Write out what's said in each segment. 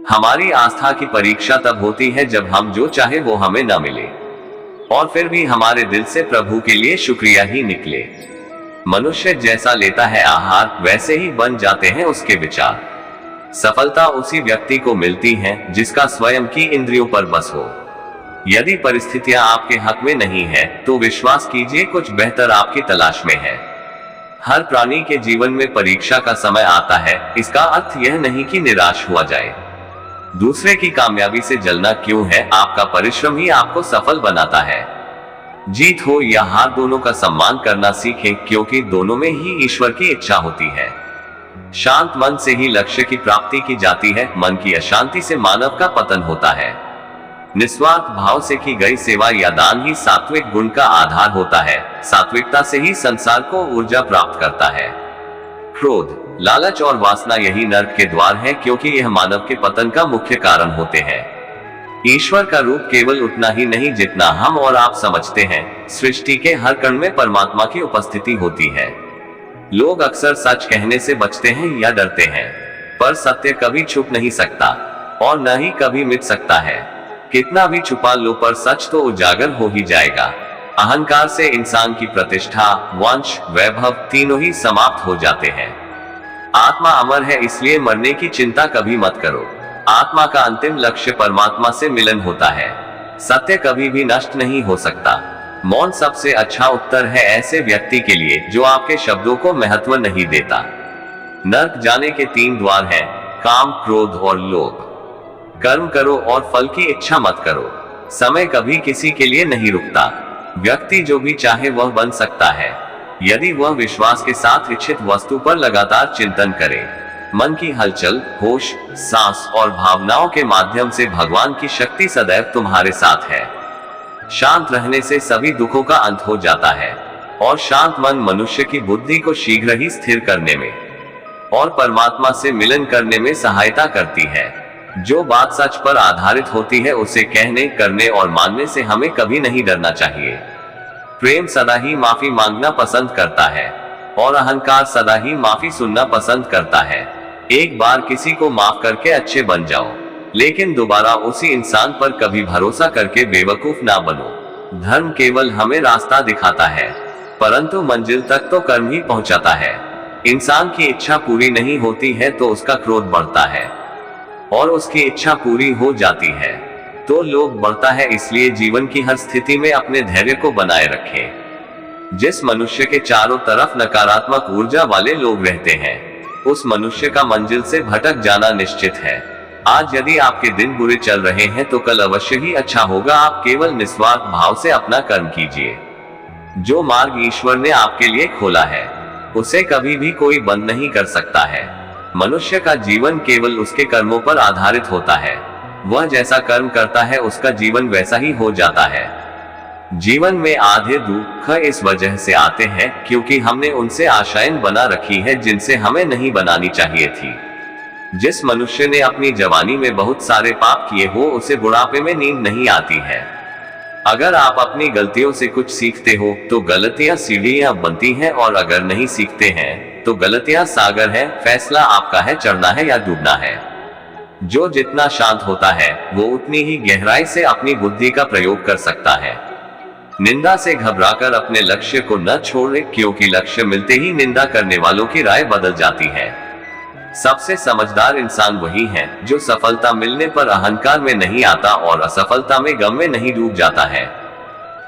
हमारी आस्था की परीक्षा तब होती है जब हम जो चाहे वो हमें न मिले और फिर भी हमारे दिल से प्रभु के लिए शुक्रिया ही निकले। मनुष्य जैसा लेता है आहार, वैसे ही बन जाते हैं उसके विचार। सफलता उसी व्यक्ति को मिलती है जिसका स्वयं की इंद्रियों पर बस हो। यदि परिस्थितियां आपके हक में नहीं है तो विश्वास कीजिए कुछ बेहतर आपकी तलाश में है। हर प्राणी के जीवन में परीक्षा का समय आता है, इसका अर्थ यह नहीं कि निराश हुआ जाए। दूसरे की कामयाबी से जलना क्यों है, आपका परिश्रम ही आपको सफल बनाता है। जीत हो या हार, दोनों का सम्मान करना सीखें, क्योंकि दोनों में ही ईश्वर की इच्छा होती है। शांत मन से ही लक्ष्य की प्राप्ति की जाती है, मन की अशांति से मानव का पतन होता है। निस्वार्थ भाव से की गई सेवा या दान ही सात्विक गुण का आधार होता है। सात्विकता से ही संसार को ऊर्जा प्राप्त करता है। क्रोध, लालच और वासना यही नरक के द्वार हैं, क्योंकि यह मानव के पतन का मुख्य कारण होते हैं। ईश्वर का रूप केवल उतना ही नहीं जितना हम और आप समझते हैं। सृष्टि के हर कण में परमात्मा की उपस्थिति होती है। लोग अक्सर सच कहने से बचते हैं या डरते हैं, पर सत्य कभी छुप नहीं सकता और न ही कभी मिट सकता है। कितना भी छुपा लो, पर सच तो उजागर हो ही जाएगा। अहंकार से इंसान की प्रतिष्ठा, वंश, वैभव तीनों ही समाप्त हो जाते हैं। आत्मा अमर है, इसलिए मरने की चिंता कभी मत करो। आत्मा का अंतिम लक्ष्य परमात्मा से मिलन होता है। सत्य कभी भी नष्ट नहीं हो सकता। मौन सबसे अच्छा उत्तर है ऐसे व्यक्ति के लिए जो आपके शब्दों को महत्व नहीं देता। नरक जाने के 3 द्वार हैं, काम, क्रोध और लोभ। कर्म करो और फल की इच्छा मत करो। समय कभी किसी के लिए नहीं रुकता। व्यक्ति जो भी चाहे वह बन सकता है, यदि वह विश्वास के साथ इच्छित वस्तु पर लगातार चिंतन करे। मन की हलचल, होश, सांस और भावनाओं के माध्यम से भगवान की शक्ति सदैव तुम्हारे साथ है। शांत रहने से सभी दुखों का अंत हो जाता है और शांत मन मनुष्य की बुद्धि को शीघ्र ही स्थिर करने में और परमात्मा से मिलन करने में सहायता करती है। जो बात सच पर आधारित होती है उसे कहने, करने और मानने से हमें कभी नहीं डरना चाहिए। प्रेम सदा ही माफी मांगना पसंद करता है और अहंकार सदा ही माफी सुनना पसंद करता है। एक बार किसी को माफ करके अच्छे बन जाओ, लेकिन दोबारा उसी इंसान पर कभी भरोसा करके बेवकूफ ना बनो। धर्म केवल हमें रास्ता दिखाता है, परंतु मंजिल तक तो कर्म ही पहुंचाता है। इंसान की इच्छा पूरी नहीं होती है तो उसका क्रोध बढ़ता है और उसकी इच्छा पूरी हो जाती है तो लोभ बढ़ता है। इसलिए जीवन की हर स्थिति में अपने धैर्य को बनाए रखें। जिस मनुष्य के चारों तरफ नकारात्मक ऊर्जा वाले लोग रहते हैं, उस मनुष्य का मंजिल से भटक जाना निश्चित है। आज यदि आपके दिन बुरे चल रहे हैं तो कल अवश्य ही अच्छा होगा। आप केवल निस्वार्थ भाव से अपना कर्म कीजिए। जो मार्ग ईश्वर ने आपके लिए खोला है उसे कभी भी कोई बंद नहीं कर सकता है। मनुष्य का जीवन केवल उसके कर्मों पर आधारित होता है। वह जैसा कर्म करता है उसका जीवन वैसा ही हो जाता है। जीवन में आधे दुख इस वजह से आते हैं क्योंकि हमने उनसे आशाएं बना रखी है जिनसे हमें नहीं बनानी चाहिए थी। जिस मनुष्य ने अपनी जवानी में बहुत सारे पाप किए हो उसे बुढ़ापे में नींद नहीं आती है। अगर आप अपनी गलतियों से कुछ सीखते हो तो गलतियां सीढ़ियां बनती हैं, और अगर नहीं सीखते हैं तो गलतियां सागर है। फैसला आपका है, चढ़ना है या डूबना है। जो जितना शांत होता है वो उतनी ही गहराई से अपनी बुद्धि का प्रयोग कर सकता है। निंदा से घबराकर अपने लक्ष्य को न छोड़े, क्योंकि लक्ष्य मिलते ही निंदा करने वालों की राय बदल जाती है। सबसे समझदार इंसान वही है जो सफलता मिलने पर अहंकार में नहीं आता और असफलता में गम में नहीं डूब जाता है।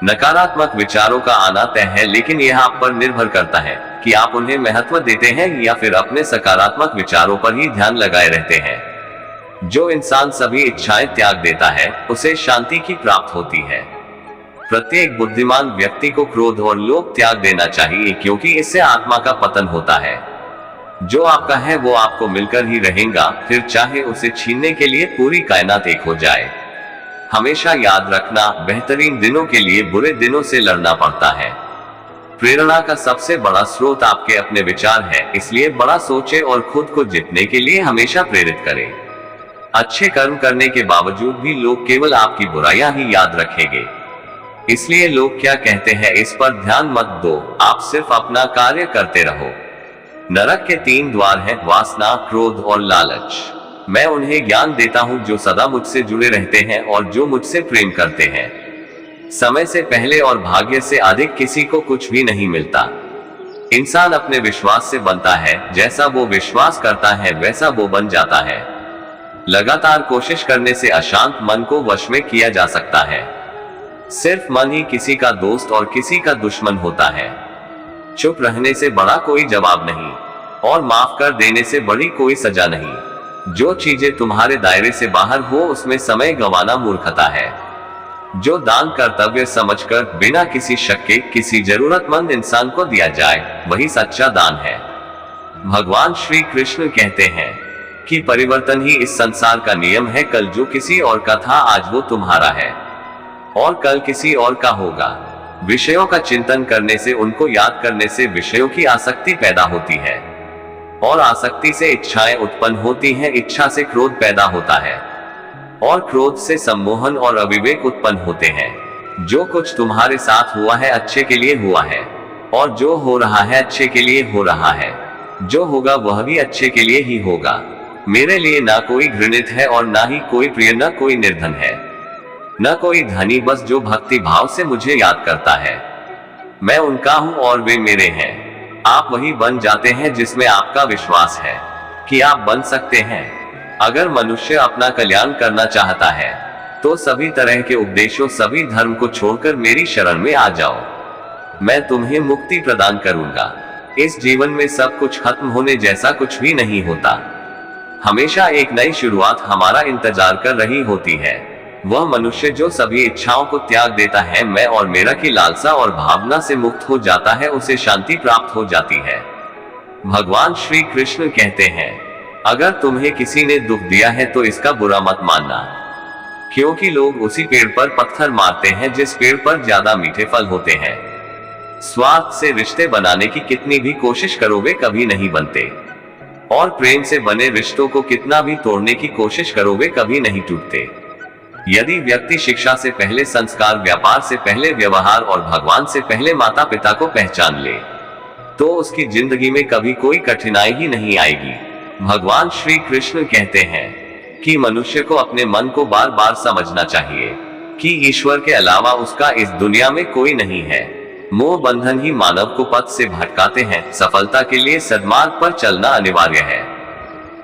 नकारात्मक विचारों का आना तय है, लेकिन यह आप पर निर्भर करता है कि आप उन्हें महत्व देते हैं या फिर अपने सकारात्मक विचारों पर ही ध्यान लगाए रहते हैं। जो इंसान सभी इच्छाएं त्याग देता है उसे शांति की प्राप्त होती है। प्रत्येक बुद्धिमान व्यक्ति को क्रोध और लोभ त्याग देना चाहिए, क्योंकि इससे आत्मा का पतन होता है। जो आपका है वो आपको मिलकर ही रहेगा, फिर चाहे उसे छीनने के लिए पूरी कायनात एक हो जाए। हमेशा याद रखना, बेहतरीन दिनों के लिए बुरे दिनों से लड़ना पड़ता है। प्रेरणा का सबसे बड़ा स्रोत आपके अपने विचार है, इसलिए बड़ा सोचे और खुद को जीतने के लिए हमेशा प्रेरित करें। अच्छे कर्म करने के बावजूद भी लोग केवल आपकी बुराइयां ही याद रखेंगे। इसलिए लोग क्या कहते हैं इस पर ध्यान मत दो, आप सिर्फ अपना कार्य करते रहो। नरक के 3 द्वार हैं, वासना, क्रोध और लालच। मैं उन्हें ज्ञान देता हूँ जो सदा मुझसे जुड़े रहते हैं और जो मुझसे प्रेम करते हैं। समय से पहले और भाग्य से अधिक किसी को कुछ भी नहीं मिलता। इंसान अपने विश्वास से बनता है, जैसा वो विश्वास करता है वैसा वो बन जाता है। लगातार कोशिश करने से अशांत मन को वश में किया जा सकता है। सिर्फ मन ही किसी का दोस्त और किसी का दुश्मन होता है। चुप रहने से बड़ा कोई जवाब नहीं और माफ कर देने से बड़ी कोई सजा नहीं। जो चीजें तुम्हारे दायरे से बाहर हो उसमें समय गंवाना मूर्खता है। जो दान कर्तव्य समझकर बिना किसी शक के किसी जरूरतमंद इंसान को दिया जाए वही सच्चा दान है। भगवान श्री कृष्ण कहते हैं कि परिवर्तन ही इस संसार का नियम है। कल जो किसी और का था आज वो तुम्हारा है और कल किसी और का होगा। विषयों का चिंतन करने से, उनको याद करने से विषयों की आसक्ति पैदा होती है और आसक्ति से इच्छाएं उत्पन्न होती हैं। इच्छा से क्रोध पैदा होता है और क्रोध से सम्मोहन और अविवेक उत्पन्न होते हैं। जो कुछ तुम्हारे साथ हुआ है अच्छे के लिए हुआ है और जो हो रहा है अच्छे के लिए हो रहा है। जो होगा वह भी अच्छे के लिए ही होगा। मेरे लिए ना कोई घृणित है और ना ही कोई प्रिय, न कोई निर्धन है, न कोई धनी, बस जो भक्ति भाव से मुझे याद करता है। मैं उनका हूं और वे मेरे हैं। आप वही बन जाते हैं जिसमें आपका विश्वास है कि आप बन सकते हैं। अगर मनुष्य अपना कल्याण करना चाहता है तो सभी तरह के उपदेशों, सभी धर्म को छोड़कर मेरी शरण में आ जाओ। मैं तुम्हें मुक्ति प्रदान करूंगा। इस जीवन में सब कुछ खत्म होने जैसा कुछ भी नहीं होता। हमेशा एक नई शुरुआत हमारा इंतजार कर रही होती है। वह मनुष्य जो सभी इच्छाओं को त्याग देता है, मैं और मेरा की लालसा और भावना से मुक्त हो जाता है, उसे शांति प्राप्त हो जाती है। भगवान श्री कृष्ण कहते हैं, अगर तुम्हें किसी ने दुख दिया है तो इसका बुरा मत मानना, क्योंकि लोग उसी पेड़ पर पत्थर मारते हैं जिस पेड़ पर ज्यादा मीठे फल होते हैं। स्वार्थ से रिश्ते बनाने की कितनी भी कोशिश करो वे कभी नहीं बनते और प्रेम से बने रिश्तों को कितना भी तोड़ने की कोशिश करो वे कभी नहीं टूटते। यदि व्यक्ति शिक्षा से पहले संस्कार, व्यापार से पहले व्यवहार और भगवान से पहले माता पिता को पहचान ले तो उसकी जिंदगी में कभी कोई कठिनाई ही नहीं आएगी। भगवान श्री कृष्ण कहते हैं कि मनुष्य को अपने मन को बार बार समझना चाहिए कि ईश्वर के अलावा उसका इस दुनिया में कोई नहीं है। मोह बंधन ही मानव को पथ से भटकाते हैं। सफलता के लिए सद्मार्ग पर चलना अनिवार्य है।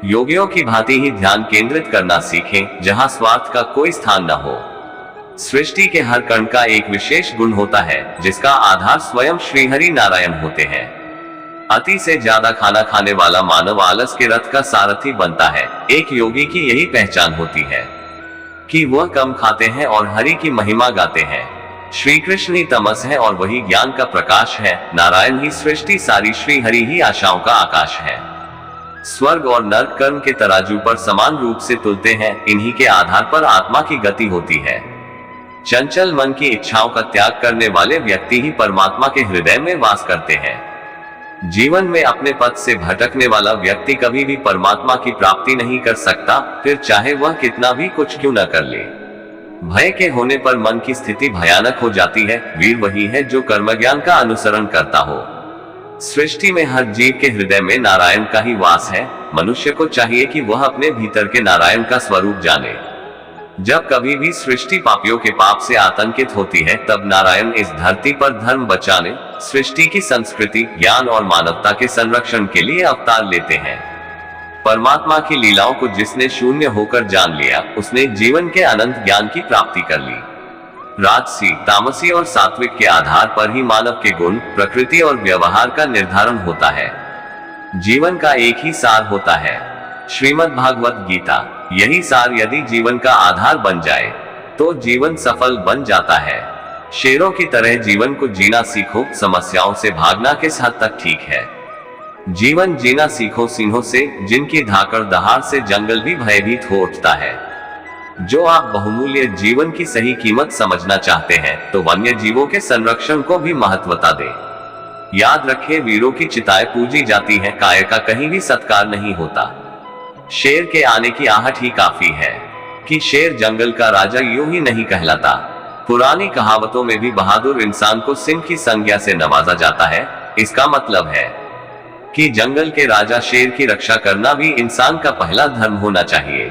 योगियों की भांति ही ध्यान केंद्रित करना सीखें, जहां स्वार्थ का कोई स्थान न हो। सृष्टि के हर कण का एक विशेष गुण होता है जिसका आधार स्वयं श्री हरि नारायण होते हैं। अति से ज्यादा खाना खाने वाला मानव आलस के रथ का सारथी बनता है। एक योगी की यही पहचान होती है कि वह कम खाते हैं और हरि की महिमा गाते हैं। श्री कृष्ण ही तमस है और वही ज्ञान का प्रकाश है। नारायण ही सृष्टि सारी, श्री हरि ही आशाओं का आकाश है। स्वर्ग और नरक कर्म के तराजू पर समान रूप से तुलते हैं। इन्हीं के आधार पर आत्मा की गति होती है। चंचल मन की इच्छाओं का त्याग करने वाले व्यक्ति ही परमात्मा के हृदय में वास करते हैं। जीवन में अपने पथ से भटकने वाला व्यक्ति कभी भी परमात्मा की प्राप्ति नहीं कर सकता, फिर चाहे वह कितना भी कुछ क्यों न कर ले। भय के होने पर मन की स्थिति भयानक हो जाती है। वीर वही है जो कर्म ज्ञान का अनुसरण करता हो। सृष्टि में हर जीव के हृदय में नारायण का ही वास है। मनुष्य को चाहिए कि वह अपने भीतर के नारायण का स्वरूप जाने। जब कभी भी सृष्टि पापियों के पाप से आतंकित होती है तब नारायण इस धरती पर धर्म बचाने, सृष्टि की संस्कृति, ज्ञान और मानवता के संरक्षण के लिए अवतार लेते हैं। परमात्मा की लीलाओं को जिसने शून्य होकर जान लिया उसने जीवन के अनंत ज्ञान की प्राप्ति कर ली। राजसी, तामसी और सात्विक के आधार पर ही मानव के गुण, प्रकृति और व्यवहार का निर्धारण होता है। जीवन का एक ही सार होता है, श्रीमद् भागवत गीता। यही सार यदि जीवन का आधार बन जाए तो जीवन सफल बन जाता है। शेरों की तरह जीवन को जीना सीखो। समस्याओं से भागना किस हद तक ठीक है। जीवन जीना सीखो सिंहों से, जिनकी धाकड़ दहाड़ से जंगल भी भयभीत हो उठता है। जो आप बहुमूल्य जीवन की सही कीमत समझना चाहते हैं तो वन्य जीवों के संरक्षण को भी महत्वता दे। याद रखें, वीरों की चिताएं पूजी जाती हैं, कायर का कहीं भी सत्कार नहीं होता। शेर के आने की आहट ही काफी है कि शेर जंगल का राजा यूं ही नहीं कहलाता। पुरानी कहावतों में भी बहादुर इंसान को सिंह की संज्ञा से नवाजा जाता है। इसका मतलब है कि जंगल के राजा शेर की रक्षा करना भी इंसान का पहला धर्म होना चाहिए।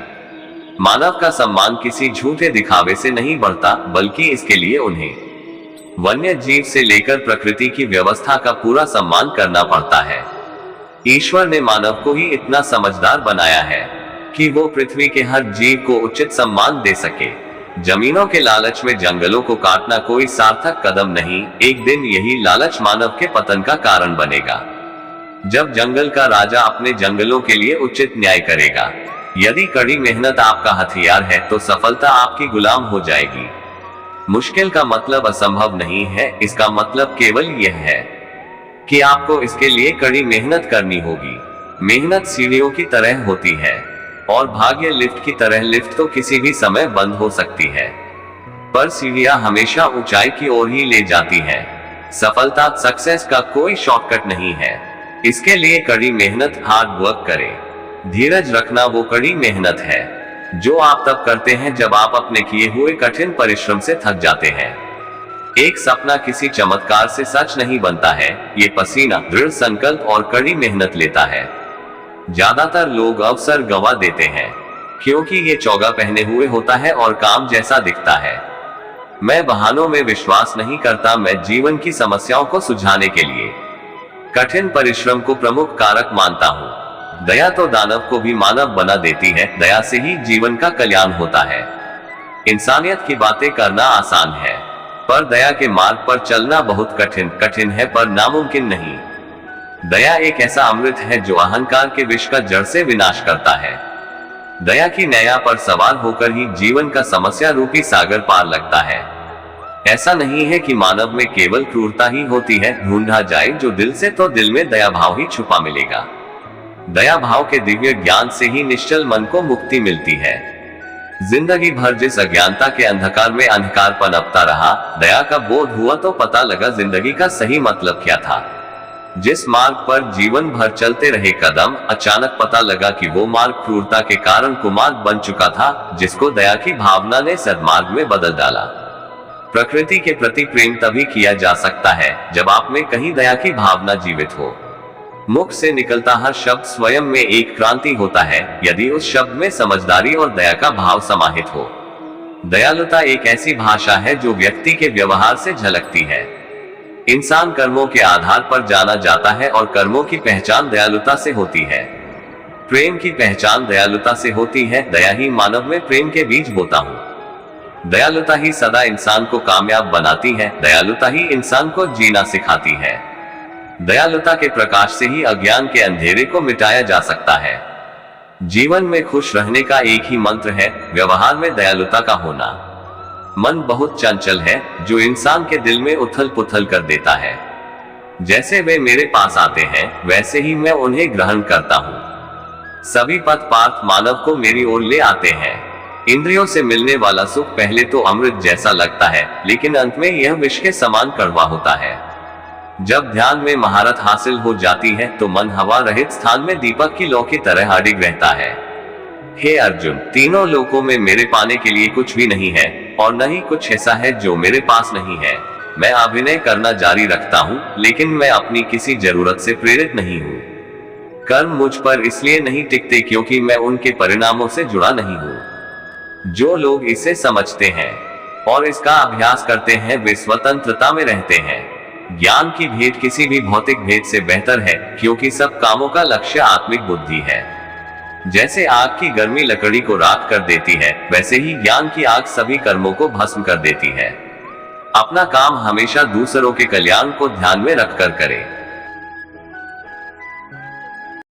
मानव का सम्मान किसी झूठे दिखावे से नहीं बढ़ता, बल्कि इसके लिए उन्हें वन्य जीव से लेकर प्रकृति की व्यवस्था का पूरा सम्मान करना पड़ता है। ईश्वर ने मानव को ही इतना समझदार बनाया है कि वो पृथ्वी के हर जीव को उचित सम्मान दे सके। जमीनों के लालच में जंगलों को काटना कोई सार्थक कदम नहीं, एक दिन यही लालच मानव के पतन का कारण बनेगा। जब जंगल का राजा अपने जंगलों के लिए उचित न्याय करेगा। यदि कड़ी मेहनत आपका हथियार है तो सफलता आपकी गुलाम हो जाएगी। मुश्किल का मतलब असंभव नहीं है, इसका मतलब केवल यह है कि आपको इसके लिए कड़ी मेहनत करनी होगी। मेहनत सीढ़ियों की तरह होती है और भाग्य लिफ्ट की तरह। लिफ्ट तो किसी भी समय बंद हो सकती है, पर सीढ़ियां हमेशा ऊंचाई की ओर ही ले जाती है। सफलता, सक्सेस का कोई शॉर्टकट नहीं है। इसके लिए कड़ी मेहनत, हार्ड वर्क करें। धीरज रखना वो कड़ी मेहनत है जो आप तब करते हैं जब आप अपने किए हुए कठिन परिश्रम से थक जाते हैं। एक सपना किसी चमत्कार से सच नहीं बनता है, ये पसीना, दृढ़ संकल्प और कड़ी मेहनत लेता है। ज्यादातर लोग अवसर गंवा देते हैं क्योंकि ये चौगा पहने हुए होता है और काम जैसा दिखता है। मैं बहानों में विश्वास नहीं करता, मैं जीवन की समस्याओं को सुलझाने के लिए कठिन परिश्रम को प्रमुख कारक मानता हूँ। दया तो दानव को भी मानव बना देती है, दया से ही जीवन का कल्याण होता है। इंसानियत की बातें करना आसान है, पर दया के मार्ग पर चलना बहुत कठिन है, पर नामुमकिन नहीं। दया एक ऐसा अमृत है जो अहंकार के विष का जड़ से विनाश करता है। दया की नैया पर सवार होकर ही जीवन का समस्या रूपी सागर पार लगता है। ऐसा नहीं है कि मानव में केवल क्रूरता ही होती है, ढूंढा जाए जो दिल से तो दिल में दया भाव ही छुपा मिलेगा। दया भाव के दिव्य ज्ञान से ही निश्चल मन को मुक्ति मिलती है। जिंदगी भर जिस अज्ञानता के अंधकार में अंधकार पनपता रहा, दया का बोध हुआ तो पता लगा जिंदगी का सही मतलब क्या था। जिस मार्ग पर जीवन भर चलते रहे कदम, अचानक पता लगा कि वो मार्ग क्रूरता के कारण कुमार्ग बन चुका था, जिसको दया की भावना ने सद्मार्ग में बदल डाला। प्रकृति के प्रति प्रेम तभी किया जा सकता है जब आप में कहीं दया की भावना जीवित हो। मुख से निकलता हर शब्द स्वयं में एक क्रांति होता है, यदि उस शब्द में समझदारी और दया का भाव समाहित हो। दयालुता एक ऐसी भाषा है जो व्यक्ति के व्यवहार से झलकती है। इंसान कर्मों के आधार पर जाना जाता है और कर्मों की पहचान दयालुता से होती है। प्रेम की पहचान दयालुता से होती है। दया ही मानव में प्रेम के बीज बोता हूँ। दयालुता ही सदा इंसान को कामयाब बनाती है। दयालुता ही इंसान को जीना सिखाती है। दयालुता के प्रकाश से ही अज्ञान के अंधेरे को मिटाया जा सकता है। जीवन में खुश रहने का एक ही मंत्र है, व्यवहार में दयालुता का होना। मन बहुत चंचल है जो इंसान के दिल में उथल पुथल कर देता है। जैसे वे मेरे पास आते हैं वैसे ही मैं उन्हें ग्रहण करता हूँ। सभी पथ पार्थ मानव को मेरी ओर ले आते हैं। इंद्रियों से मिलने वाला सुख पहले तो अमृत जैसा लगता है, लेकिन अंत में यह विष के समान कड़वा होता है। जब ध्यान में महारत हासिल हो जाती है तो मन हवा रहित स्थान में दीपक की लौ की तरह अडिग रहता है। हे अर्जुन, तीनों लोकों में मेरे पाने के लिए कुछ भी नहीं है और न ही कुछ ऐसा है जो मेरे पास नहीं है। मैं अभिनय करना जारी रखता हूँ, लेकिन मैं अपनी किसी जरूरत से प्रेरित नहीं हूँ। कर्म मुझ पर इसलिए नहीं टिकते क्योंकि मैं उनके परिणामों से जुड़ा नहीं हूँ। जो लोग इसे समझते हैं और इसका अभ्यास करते हैं वे स्वतंत्रता में रहते हैं। ज्ञान की भेंट किसी भी भौतिक भेंट से बेहतर है, क्योंकि सब कामों का लक्ष्य आत्मिक बुद्धि है। जैसे आग की गर्मी लकड़ी को राख कर देती है, वैसे ही ज्ञान की आग सभी कर्मों को भस्म कर देती है। अपना काम हमेशा दूसरों के कल्याण को ध्यान में रखकर करें।